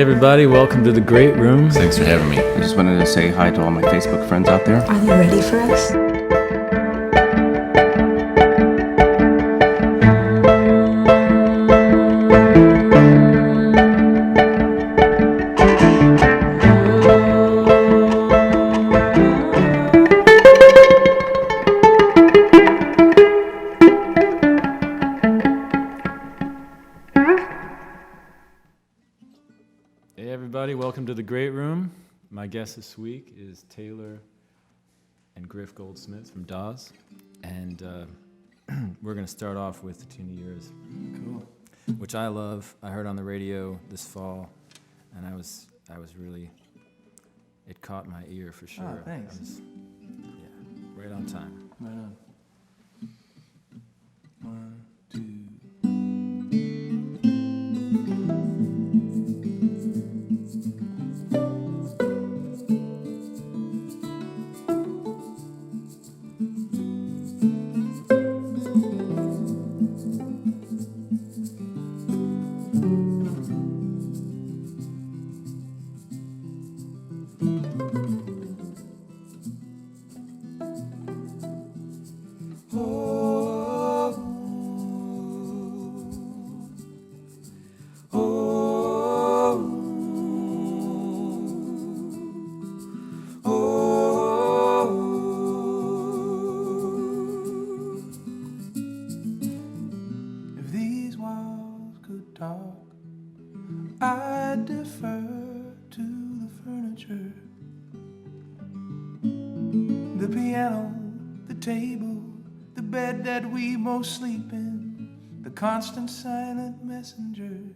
everybody, welcome to the Great Room. Thanks for having me. I just wanted to say hi to all my Facebook friends out there. Are they ready for us? Welcome to the Great Room. My guest this week is Taylor and Griff Goldsmith from Dawes, and we're going to start off with a tune of yours, which I love. I heard on the radio this fall, and I was really, it caught my ear for sure. Oh, thanks. Right on time. Right on. 1, 2. Sleep in the constant silent messengers,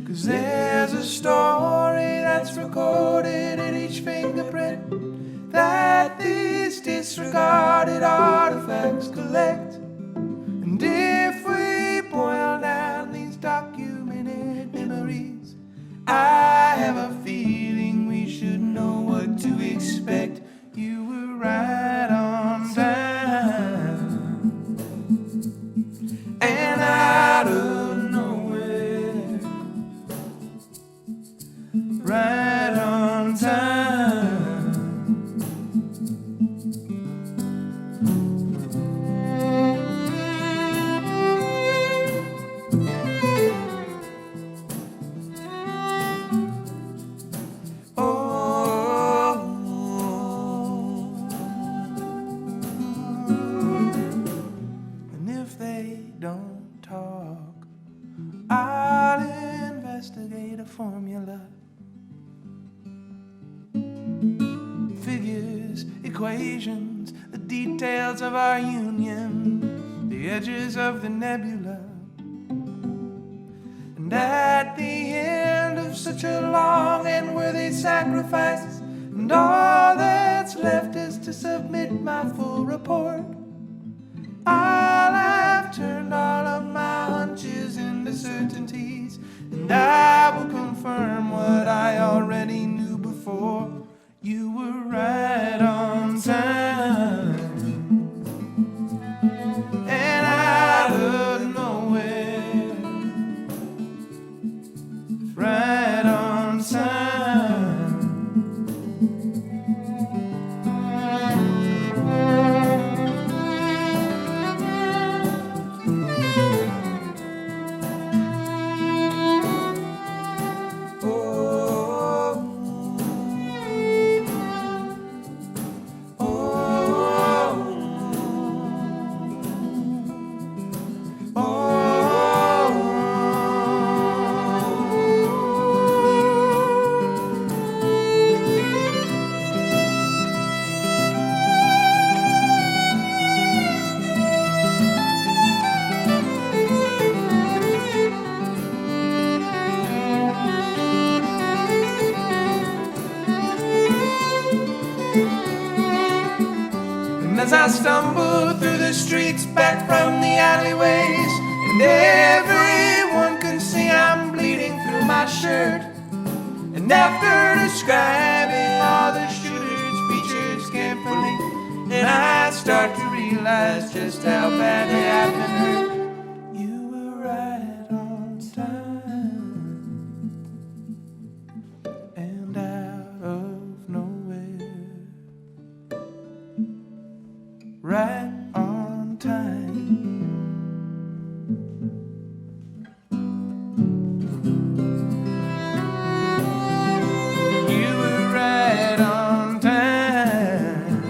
'cause there's a story that's recorded in each fingerprint that these disregarded artifacts collect. And if we boil down these documented memories, I have a feeling we should know what to expect. You were right on time. And out of nowhere, right on time. Formula, figures, equations, the details of our union, the edges of the nebula. And at the end of such a long and worthy sacrifice, and all that's left is to submit my full report, I'll have turned all of my hunches into certainties, and I will confirm what I already knew before. You were right on time. And out of nowhere, right on time. As I stumble through the streets back from the alleyways, and everyone can see I'm bleeding through my shirt. And after describing all the shooter's features carefully, and I start to realize just how badly I've been hurt. You were right on time. right on time. You were right on time.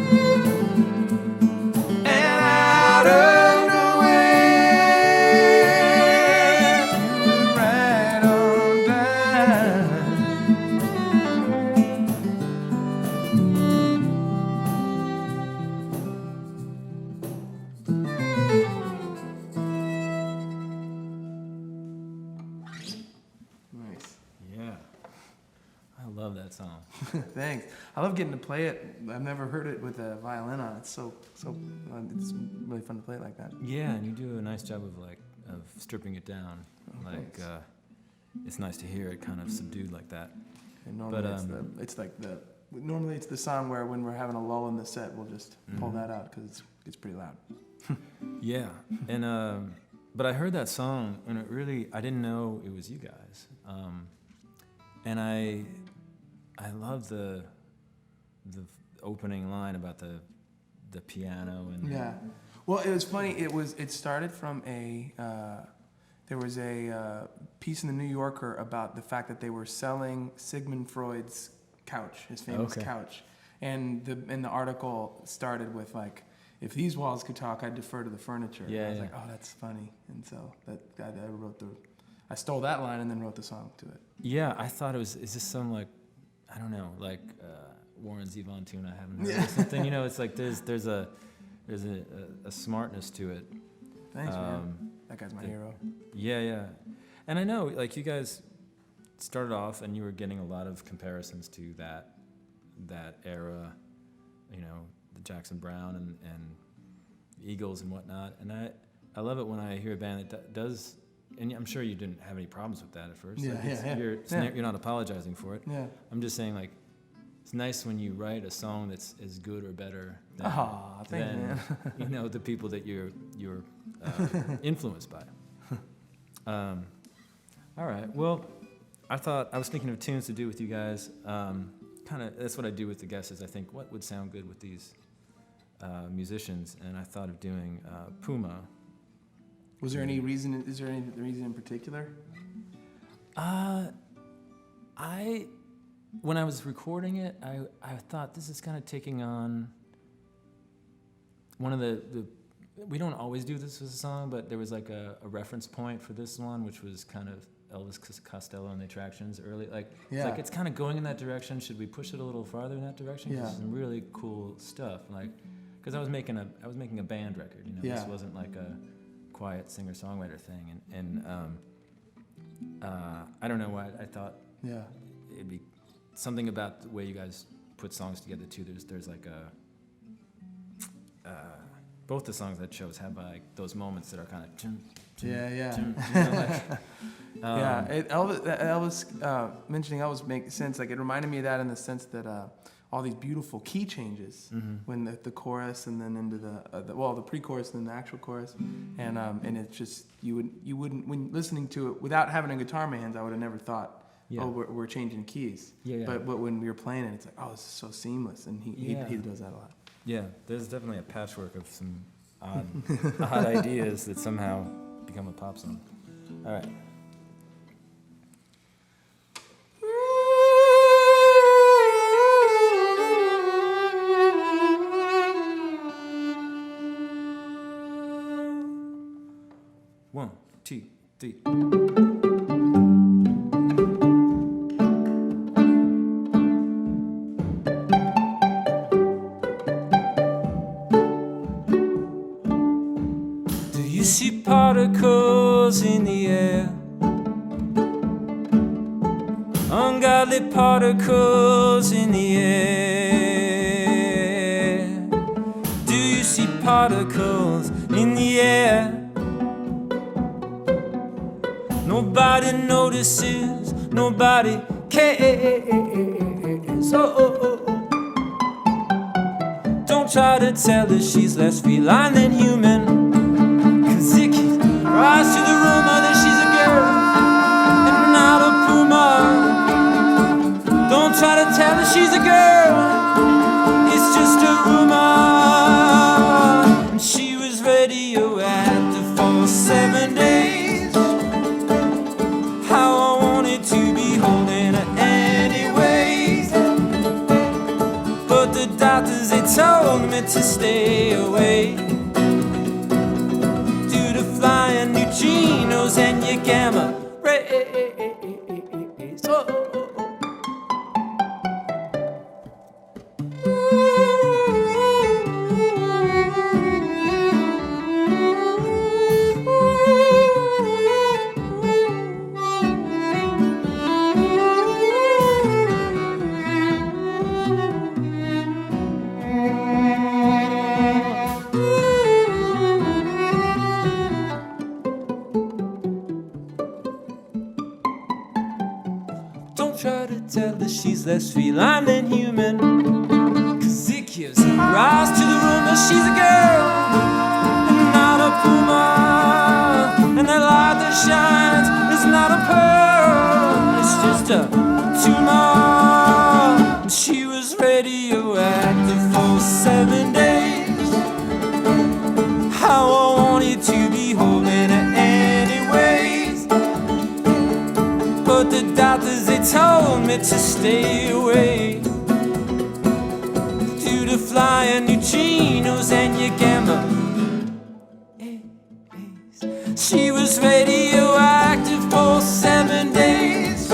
And out of nowhere, you were right on time. Nice. Yeah. I love that song. Thanks. I love getting to play it. I've never heard it with a violin on. It's it's really fun to play it like that. Yeah, and you do a nice job of stripping it down. Oh, Like, thanks. it's nice to hear it kind of subdued like that. And normally but, normally it's the song where when we're having a lull in the set, we'll just pull that out because it's pretty loud. Yeah, and but I heard that song and it really, I didn't know it was you guys. And I love the opening line about the piano and Yeah. Well, it was funny. It started from there was a piece in the New Yorker about the fact that they were selling Sigmund Freud's couch, his famous couch, and the article started with like, if these walls could talk, I'd defer to the furniture. Yeah, I was yeah. like, oh, that's funny, and so I stole that line and then wrote the song to it. Yeah, I thought is this some like, I don't know, like Warren Zevon tune I haven't heard or something. You know, it's like there's a smartness to it. Thanks, man. That guy's my hero. Yeah. And I know, like, you guys started off and you were getting a lot of comparisons to that era, you know, the Jackson Browne and Eagles and whatnot. And I love it when I hear a band that does, and I'm sure you didn't have any problems with that at first. Yeah, like You're not apologizing for it. Yeah. I'm just saying, like, it's nice when you write a song that's as good or better than, Thanks, man. you know, the people that you're influenced by. All right. Well, I was thinking of tunes to do with you guys. That's what I do with the guests. Is I think what would sound good with these musicians, and I thought of doing Puma. Was there any reason? Is there any reason in particular? When I was recording it, I thought this is kind of taking on one of the we don't always do this with a song, but there was like a reference point for this one, which was kind of Elvis Costello and the Attractions early. It's kind of going in that direction. Should we push it a little farther in that direction? 'Cause there's some really cool stuff. Like, because I was making a band record. You know, this wasn't like a quiet singer-songwriter thing. And I don't know why I thought it'd be something about the way you guys put songs together too. There's like both the songs that chose have like those moments that are kind of Elvis mentioning Elvis makes sense. Like, it reminded me of that in the sense that all these beautiful key changes when the chorus and then into the pre-chorus and then the actual chorus, and it's just you wouldn't when listening to it without having a guitar in my hands, I would have never thought. Yeah. Oh, we're changing keys. Yeah. But when we were playing it, it's like, oh, this is so seamless, and he does that a lot. Yeah, there's definitely a patchwork of some odd ideas that somehow become a pop song. All right. One, two, three. Particles in the air, ungodly particles in the air. Do you see particles in the air? Nobody notices, nobody cares. Don't try to tell her she's less feline than human. Rise to the rumor that she's a girl and not a Puma. Don't try to tell her she's a girl, it's just a rumor. she's less feline than human. 'Cause it gives rise to the rumor she's a girl and not a Puma. And that light that shines is not a pearl, it's just a tumor. And she was radioactive for 7 days. How I wanted to be holding her anyways. But the doctors, they told me to stay away due to flying neutrinos and your gamma. She was radioactive for 7 days.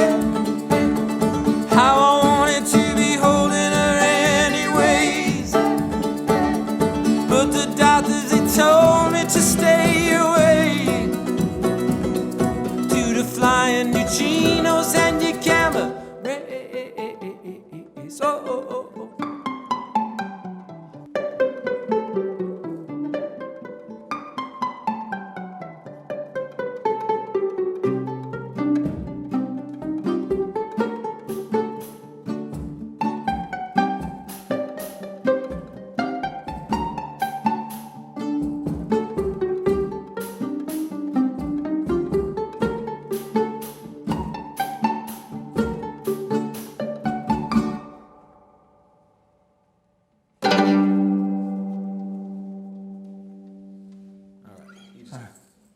How I wanted to be holding her anyways. But the doctors, they told me to stay away due to flying neutrinos and your gamma rays. Oh, oh, oh, oh.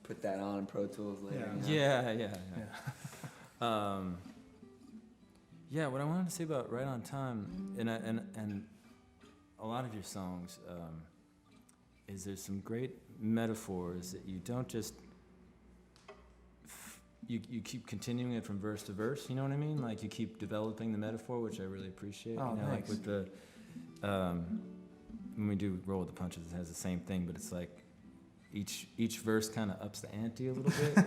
Put that on in Pro Tools later. Yeah. Yeah, what I wanted to say about Right on Time, and a lot of your songs, is there's some great metaphors that you don't just, you keep continuing it from verse to verse, you know what I mean? Like you keep developing the metaphor, which I really appreciate. Oh, you know, thanks. like with the, when we do Roll with the Punches, it has the same thing, but it's like, each verse kind of ups the ante a little bit.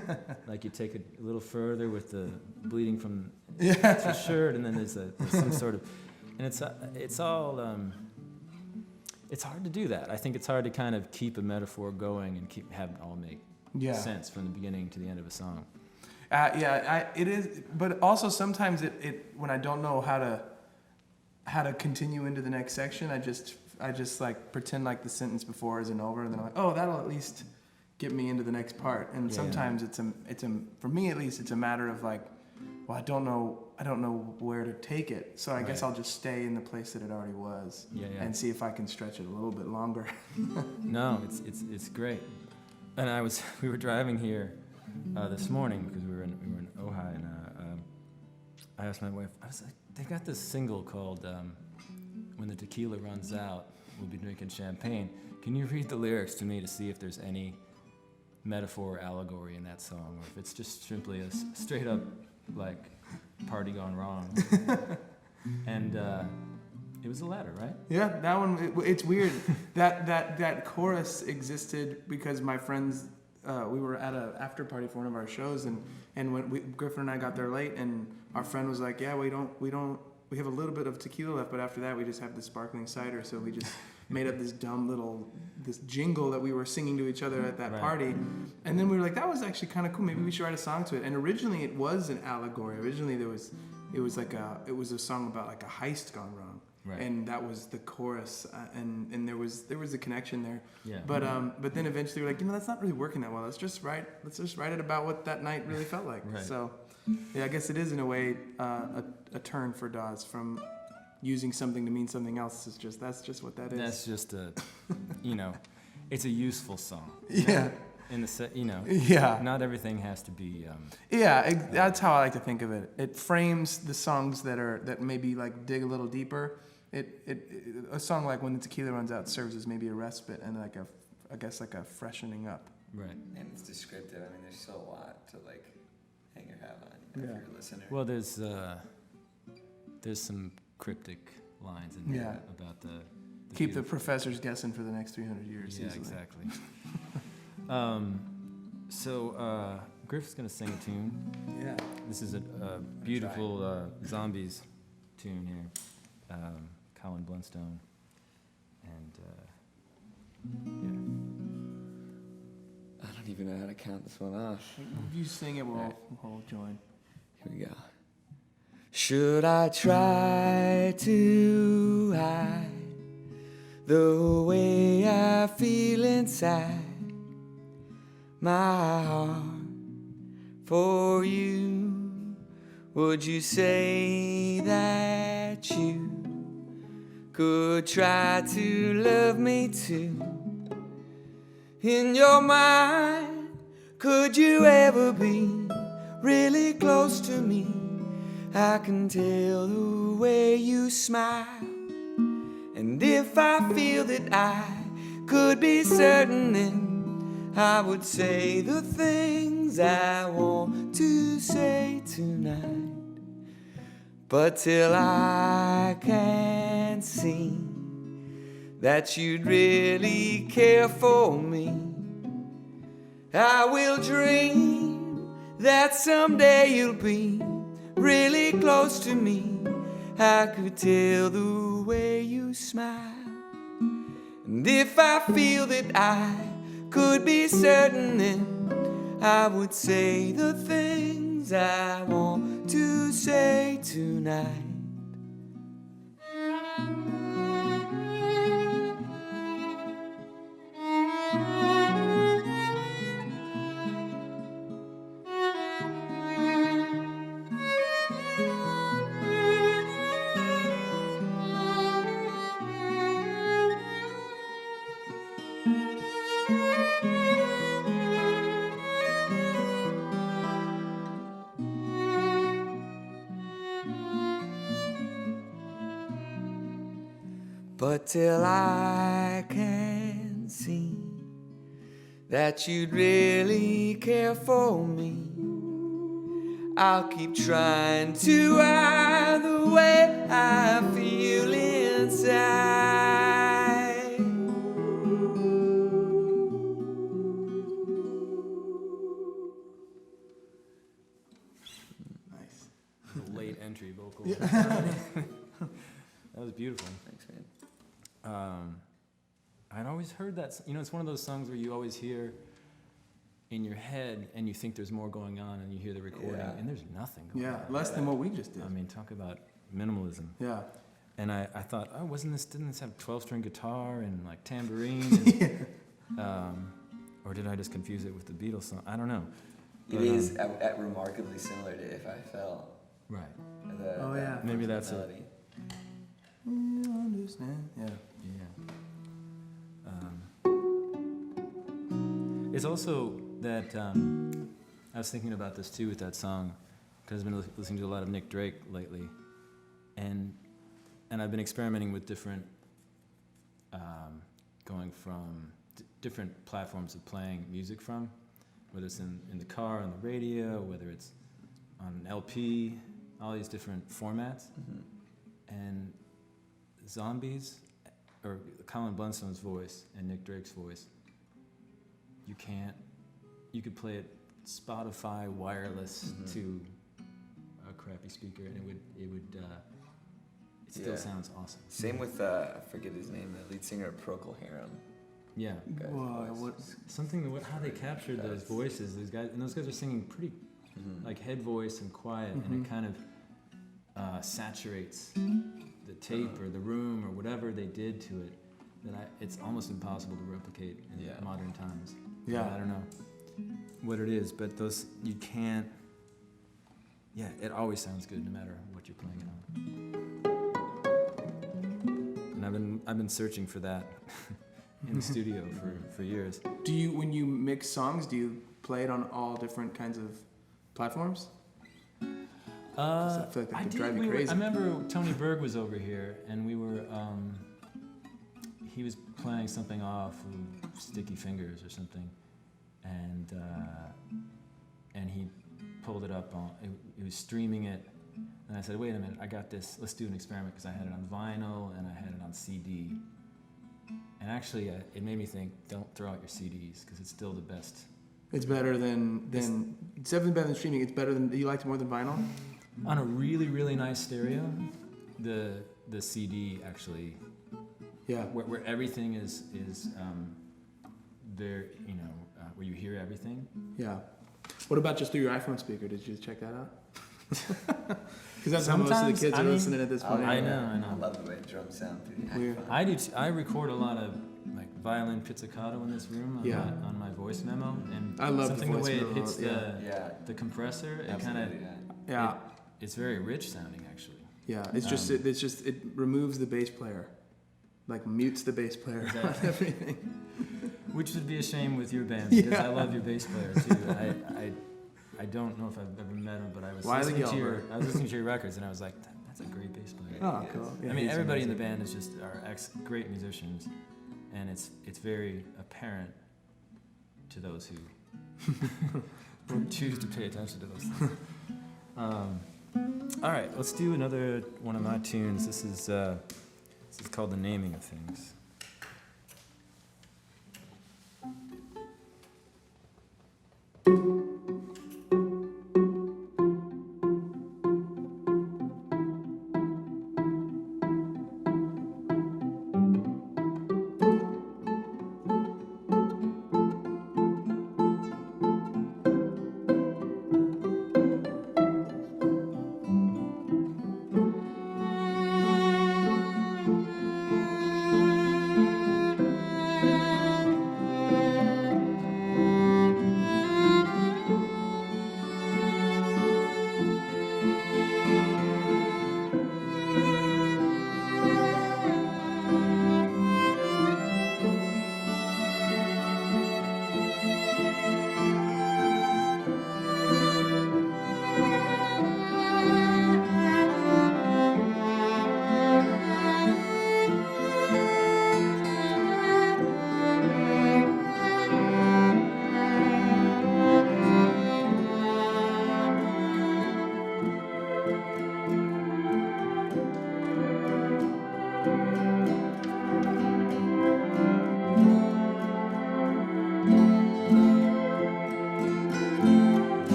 Like you take it a little further with the bleeding from the shirt, and then there's some sort of, and it's all, it's hard to do that. I think it's hard to kind of keep a metaphor going and have it all make sense from the beginning to the end of a song. It is, but also sometimes it when I don't know how to continue into the next section, I just like pretend like the sentence before isn't over, and then I'm like, oh, that'll at least get me into the next part. And sometimes it's a for me at least, it's a matter of like, well, I don't know where to take it, so I guess I'll just stay in the place that it already was, and see if I can stretch it a little bit longer. No, it's great. And we were driving here this morning because we were in Ojai, and I asked my wife, I was like, they've got this single called When the Tequila Runs Out, We'll Be Drinking Champagne. Can you read the lyrics to me to see if there's any metaphor or allegory in that song, or if it's just simply a straight up like party gone wrong? And it was a letter, right? Yeah, that one. It's weird. that chorus existed because my friends, we were at an after party for one of our shows, and when Griffin and I got there late, and our friend was like, yeah, we have a little bit of tequila left, but after that we just have the sparkling cider. So we just made up this dumb this jingle that we were singing to each other at that party. And then we were like, that was actually kind of cool. Maybe we should write a song to it. And originally it was an allegory. Originally it was a song about like a heist gone wrong. Right. And that was the chorus, and there was a connection there. Yeah. But then eventually we're like, that's not really working that well. Let's just write it about what that night really felt like. Right. So, yeah, I guess it is in a way a turn for Dawes from using something to mean something else. That's just what that is. That's just it's a useful song. Yeah. In the Yeah. Not everything has to be. That's how I like to think of it. It frames the songs that maybe like dig a little deeper. A song like When the Tequila Runs Out serves as maybe a respite and like a freshening up. Right. And it's descriptive. I mean, there's so a lot to like hang your hat on if you're a listener. Well, there's some cryptic lines in there about the keep the professors guessing for the next 300 years. Yeah, easily. Exactly. So Griff's gonna sing a tune. Yeah. This is a beautiful Zombies tune here. Colin Blunstone, and I don't even know how to count this one off. If you sing it, we'll join. Here we go. Should I try to hide the way I feel inside my heart for you? Would you say that you could try to love me too? In your mind, could you ever be really close to me? I can tell the way you smile, and if I feel that I could be certain, then I would say the things I want to say tonight. But till I can see that you'd really care for me, I will dream that someday you'll be really close to me. I could tell the way you smile, and if I feel that I could be certain, then I would say the things I want to say tonight. But till I can see that you'd really care for me, I'll keep trying to hide the way I feel inside. Nice. The late entry vocals. That was beautiful. Thanks, man. I'd always heard that. You know, it's one of those songs where you always hear in your head and you think there's more going on, and you hear the recording and there's nothing going on. Less than what we just did. I mean, talk about minimalism. Yeah. And I thought, oh, didn't this have 12-string guitar and like tambourine? And, or did I just confuse it with the Beatles song? I don't know. It is at remarkably similar to If I Fell. Right. Maybe Maybe that's it. melody. Understand? Yeah. Yeah. It's also that I was thinking about this too with that song, because I've been listening to a lot of Nick Drake lately, and I've been experimenting with different, going from different platforms of playing music from, whether it's in the car, on the radio, whether it's on an LP, all these different formats, and Zombies, or Colin Blunstone's voice and Nick Drake's voice, you could play it Spotify wireless to a crappy speaker, and it still sounds awesome. Same with, I forget his name, the lead singer of Procol Harum. Yeah. How they captured those voices, those guys are singing pretty, like head voice and quiet, and it kind of saturates the tape or the room or whatever they did to it, that it's almost impossible to replicate in modern times. Yeah. I don't know what it is, but you can't. Yeah, it always sounds good no matter what you're playing it on. And I've been searching for that in the studio for years. Do you, when you mix songs, do you play it on all different kinds of platforms? I feel like that could drive you crazy. I remember Tony Berg was over here, and we were. He was playing something off of Sticky Fingers or something, and he pulled it up on. He was streaming it, and I said, "Wait a minute, I got this. Let's do an experiment," because I had it on vinyl and I had it on CD. And actually, it made me think: don't throw out your CDs, because it's still the best. It's better than it's definitely better than streaming. It's better than, you liked it more than vinyl? On a really, really nice stereo, the CD actually, where everything is there, where you hear everything. Yeah. What about just through your iPhone speaker? Did you check that out? Because that's how most of the Sometimes, kids I are mean, listening at this point. I know. I love the way drums sound through the Weird. I do. I record a lot of like violin pizzicato in this room on, Yeah. on my voice memo, and I love something the voice way memo, it hits Yeah. the compressor. It kind of Absolutely, yeah. Yeah. it's very rich sounding actually. Yeah, it's just it removes the bass player, like mutes the bass player on Exactly. everything. Which would be a shame with your band because Yeah. I love your bass player too. I don't know if I've ever met him, but I was Wiley listening to Gilbert. your records and I was like, that's a great bass player. Oh, cool. Yeah, I mean, he's everybody in the amazing. band is just are great musicians, and it's very apparent to those who choose to pay attention to those things. All right, let's do another one of my tunes. This is called "The Naming of Things."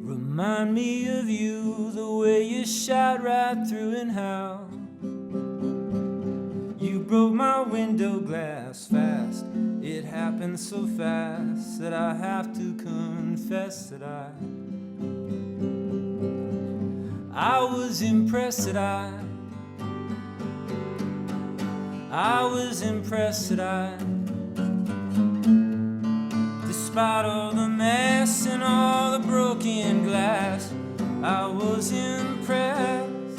Remind me of you, the way you shot right through and how you broke my window glass fast. It happened so fast that I have to confess that I was impressed that I was impressed that despite all the mess and all the broken glass, I was impressed.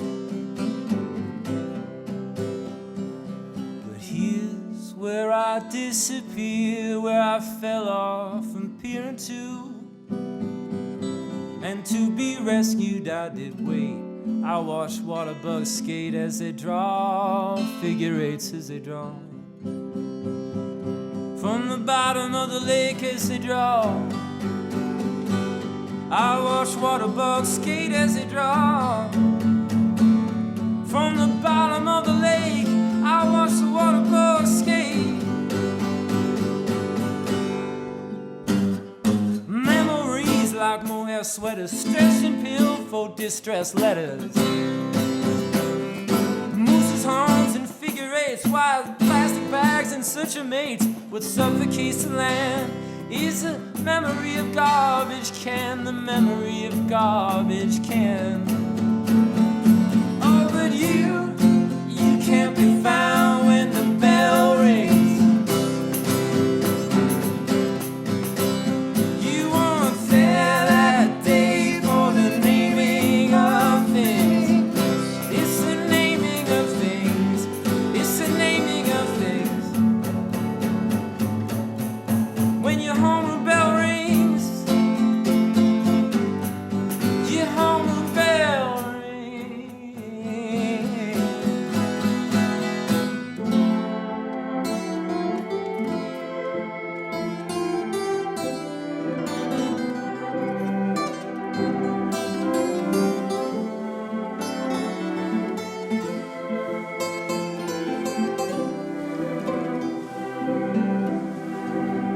But here's where I disappear, where I fell off from peering to. And to be rescued I did wait. I watched water bugs skate as they draw, figure eights as they draw. From the bottom of the lake as they draw, I watch water bugs skate as they draw. From the bottom of the lake, I watch the water bugs skate. Memories like mohair sweaters, stretching pill for distressed letters. Moose's horns and figure eights, wild plastic bags and such a mate would suffocate the land. Is a memory of garbage can, the memory of garbage can. Oh, but you can't be found when the bell rings. You weren't there that day for the naming of things. It's the naming of things. It's the naming of things. When your home bell rings, your home bell rings.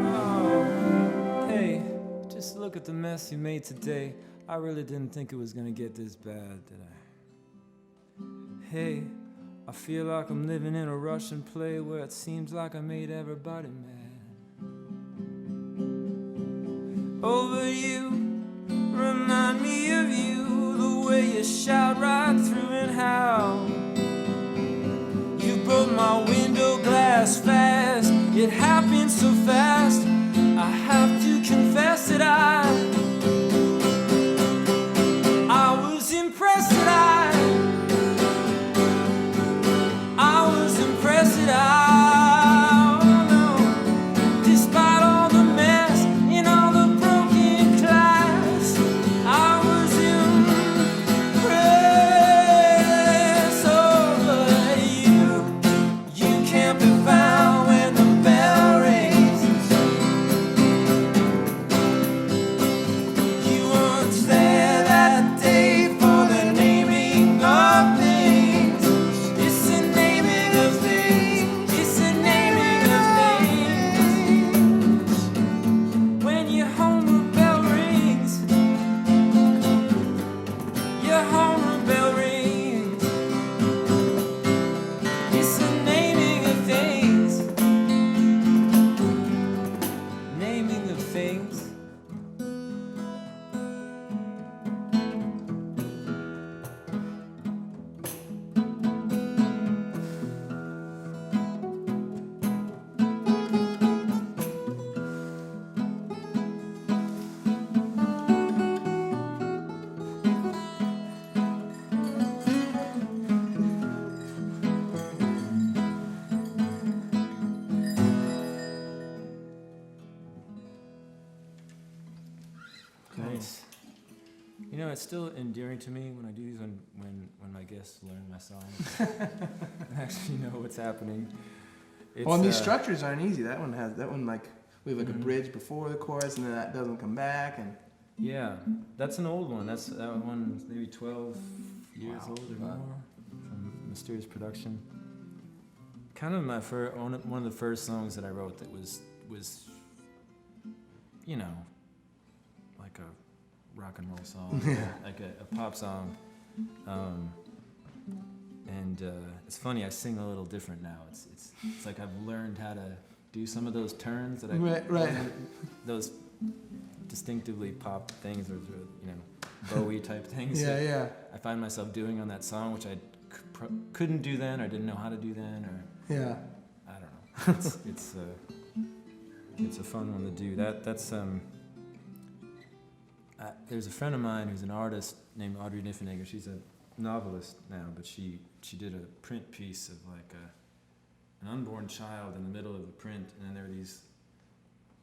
Oh, hey, just look at the mess you made today. I really didn't think it was gonna get this bad, did I? Hey, I feel like I'm living in a Russian play where it seems like I made everybody mad. over you. Remind me of you, the way you shout right through and how you broke my window glass fast. It happened so fast. I have to confess that I was impressed that I was impressed that despite all the mess and all the broken glass, I was impressed. Oh, but you can't be found when the bell rings. You weren't there that day for the naming of things. It's the naming of things. It's the naming of things. When your homeward bell rings, your homeward bell rings. It's the naming of things. Naming of things. Nice. You know, it's still endearing to me when I do these when my guests learn my songs and actually know what's happening. It's, Well, and these structures aren't easy. That one like we have like a bridge before the chorus, and then that doesn't come back, and Yeah, that's an old one. That one's maybe 12 years old or more from Mysterious Production. Kind of one of the first songs that I wrote that was you know, like a rock and roll song, like a pop song. And it's funny, I sing a little different now. It's like I've learned how to do some of those turns that I right. those distinctively pop things, or you know, Bowie type things. Yeah. I find myself doing on that song, which I couldn't do then, or didn't know how to do then, or Yeah. I don't know. It's a fun one to do. That's there's a friend of mine who's an artist named Audrey Niffenegger. She's a novelist now, but she did a print piece of like an unborn child in the middle of the print, and then there were these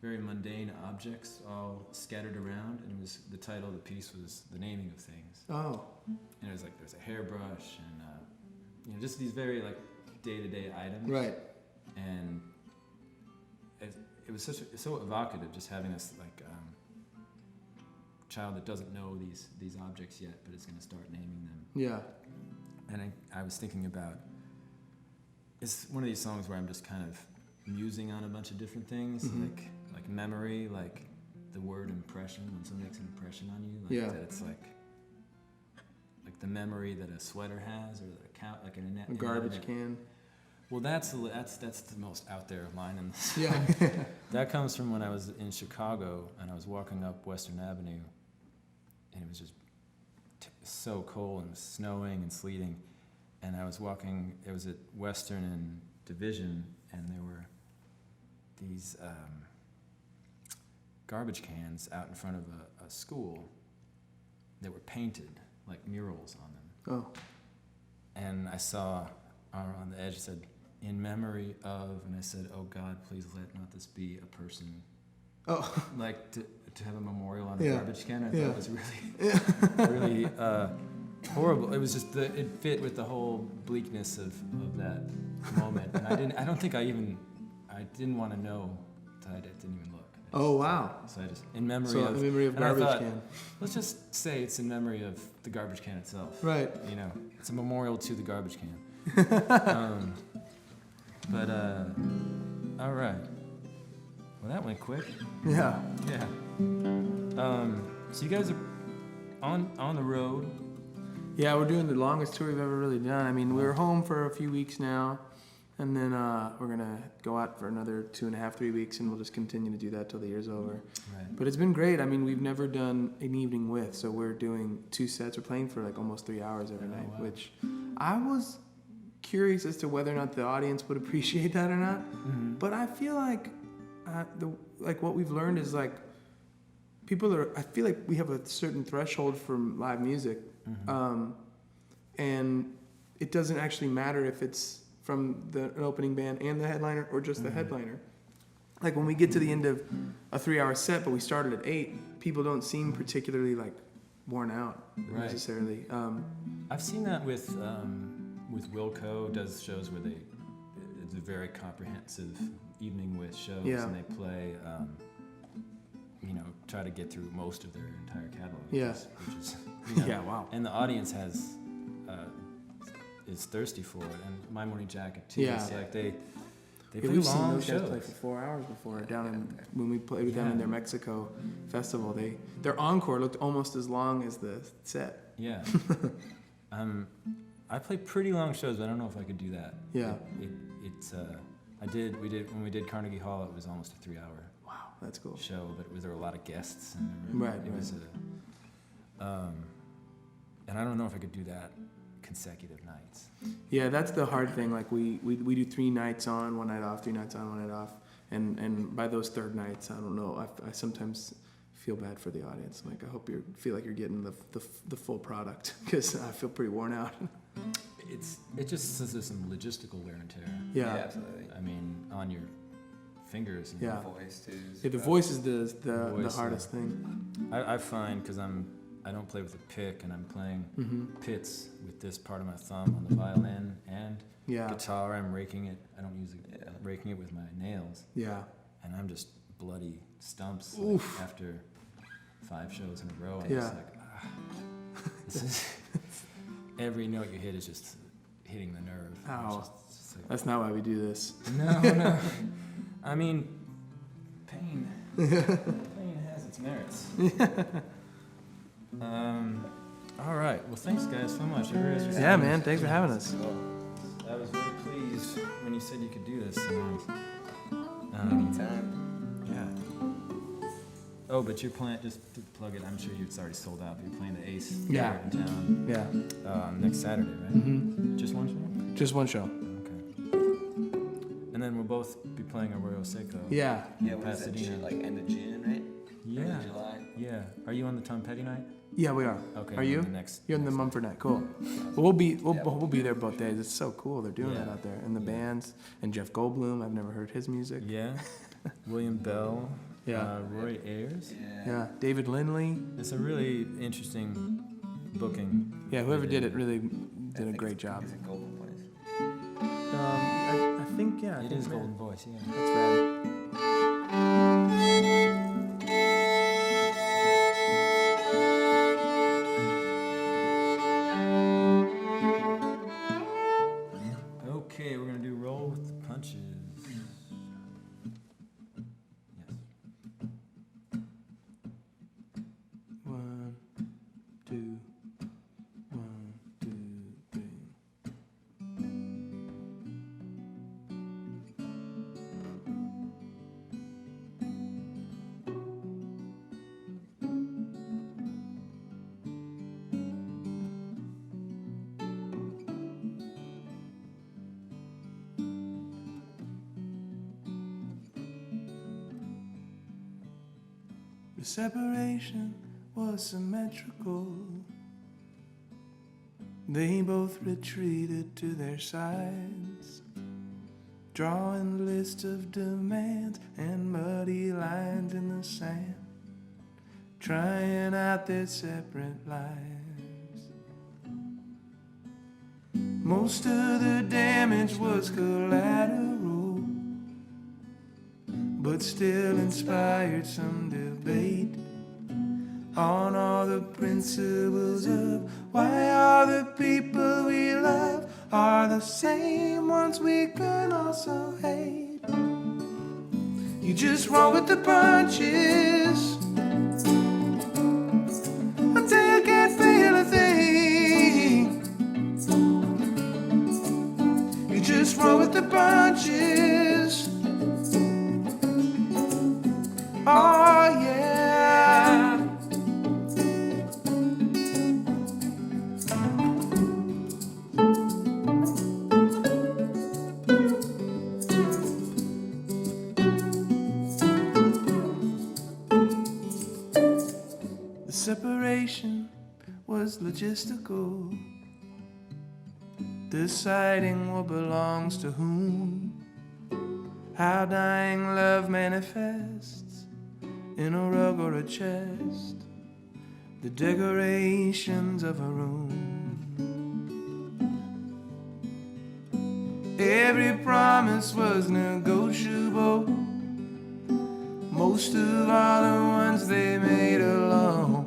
very mundane objects all scattered around, and the title of the piece was The Naming of Things. Oh. And it was like there's a hairbrush and you know, just these very like day-to-day items. Right. And it was so evocative, just having this like child that doesn't know these objects yet, but is going to start naming them. Yeah. And I was thinking about, it's one of these songs where I'm just kind of musing on a bunch of different things, like memory, like the word impression, when someone makes an impression on you, like that it's like the memory that a sweater has, or like A garbage can. Well, that's the most out there line in this. Yeah. That comes from when I was in Chicago and I was walking up Western Avenue, and it was just so cold and it was snowing and sleeting, and I was walking. It was at Western and Division, and there were these garbage cans out in front of a school that were painted like murals on them. Oh. And I saw on the edge, it said, "In memory of," and I said, "Oh God, please let not this be a person." Oh. Like to have a memorial on a garbage can. I thought it was really horrible. It was just it fit with the whole bleakness of that moment. And I didn't want to know, so I didn't even look. Oh wow. So I just in memory So of in memory of garbage can. Let's just say it's in memory of the garbage can itself. Right. You know, it's a memorial to the garbage can. All right. Well, that went quick. Yeah. Yeah. So you guys are on the road. Yeah, we're doing the longest tour we've ever really done. I mean, we were home for a few weeks now, And then we're going to go out for another 2.5, 3 weeks, and we'll just continue to do that till the year's over. Right. But it's been great. I mean, we've never done an evening with, so we're doing 2 sets. We're playing for like almost 3 hours every night, wow. which I was curious as to whether or not the audience would appreciate that or not. Mm-hmm. But I feel like what we've learned is like people are. I feel like we have a certain threshold for live music, and it doesn't actually matter if it's from an opening band and the headliner or just the headliner. Like when we get to the end of a 3-hour set, but we started at 8, people don't seem particularly like worn out necessarily. I've seen that with Wilco does shows where it's a very comprehensive evening with shows, and they play, try to get through most of their entire catalog. Yeah. Which is Yeah, wow. And the audience is thirsty for it, and My Morning Jacket too. Yeah. It's like they play We've seen long those guys shows. play for 4 hours before when we played with them in their Mexico festival. Their encore looked almost as long as the set. Yeah. I play pretty long shows, but I don't know if I could do that. Yeah. When we did Carnegie Hall, it was almost a 3-hour Wow, that's cool. show, but there were a lot of guests, and it was and I don't know if I could do that consecutive nights. Yeah, that's the hard thing. Like we do 3 nights on, 1 night off, 3 nights on, 1 night off, and by those third nights, I don't know. I sometimes feel bad for the audience. Like I hope you feel like you're getting the full product, because I feel pretty worn out. It just says there's some logistical wear and tear. Yeah, absolutely. I mean, on your fingers. And Yeah. Voice too. Yeah, the voice is the voice, hardest thing. I find, because I don't play with a pick, and I'm playing pits with this part of my thumb on the violin and guitar. I'm raking it. I don't use raking it with my nails. Yeah. And I'm just bloody stumps after 5 shows in a row. I'm just like, this is every note you hit is just hitting the nerve. Ow. It's just like, That's not why we do this. no. I mean, pain has its merits. All right. Well, thanks, guys, so much. Yeah, man. Thanks for having us. I was very pleased when you said you could do this. Anytime. Yeah. Oh, but you're playing, just to plug it, I'm sure it's already sold out, but you're playing the Ace Yeah. here in town Yeah. next Saturday, right? Mm-hmm. Just one show? Just one show. Okay. And then we'll both be playing Arroyo Seco. Yeah. Yeah, what is that? Pasadena. Like end of June, right? Yeah. End of July. Yeah. Are you on the Tom Petty night? Yeah, we are. Okay. Are you? You're in the Mumford night. Cool. Well, we'll be there both days. It's so cool. They're doing that out there, and the bands, and Jeff Goldblum. I've never heard his music. Yeah. William Bell. Yeah. Roy Ayers. Yeah. David Lindley. It's a really interesting booking. Yeah. Whoever did it really did a great job. Is it Golden Voice? I think yeah. I It think is so. Golden Voice, yeah. That's rad. Okay, we're gonna do Roll with the Punches. Yes. One, two, 1, 2, 3. The separation was symmetrical. They both retreated to their sides, drawing lists of demands and muddy lines in the sand, trying out their separate lives. Most of the damage was collateral, but still inspired some debate on all the principles of why all the people we love are the same ones we can also hate. You just roll with the punches until you can't feel a thing. You just just roll with the punches. Oh yeah. The separation was logistical, deciding what belongs to whom, how dying love manifests in a rug or a chest, the decorations of a room. Every promise was negotiable, most of all the ones they made alone.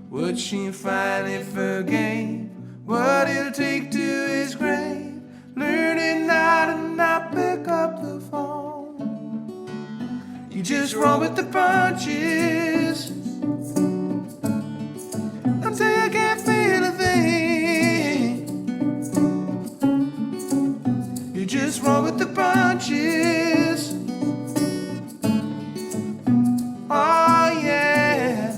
What she finally forgave, what he'll take to his grave, learning how to not pick up the phone. You just roll with the punches until you can't feel a thing. You just roll with the punches. Oh yeah.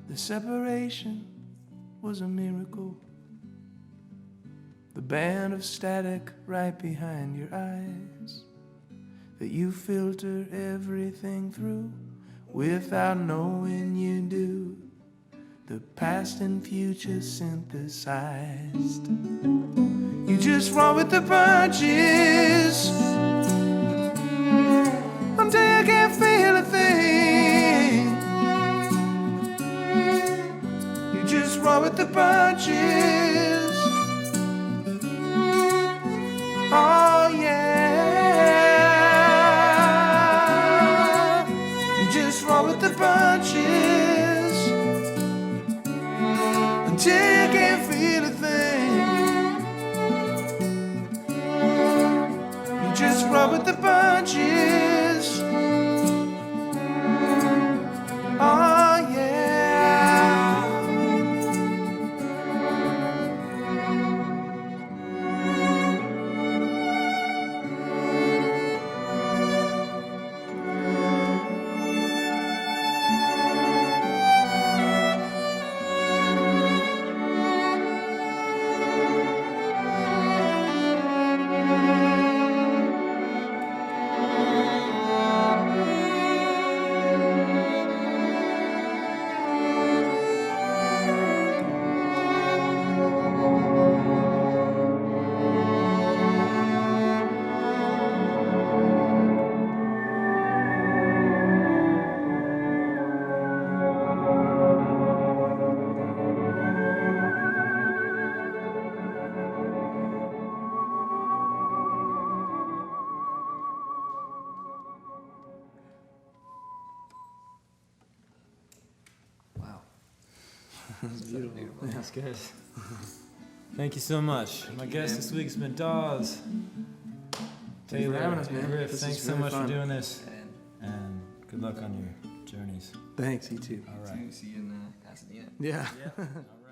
The separation was a miracle. The band of static right behind your eyes that you filter everything through without knowing you do. The past and future synthesized. You just roll with the punches until you can't feel a thing. You just roll with the punches. Oh yeah. You just roll with the punches until you can't feel a thing. You just roll with the punches. Oh yeah. That's good. Thank you so much. My guest this week has been Dawes. Thanks for Taylor, having us, man. Griff, This thanks is so really much fun. for doing this. And good luck on your journeys. Thanks, you too. All right. See you in Pasadena. Yeah. All right.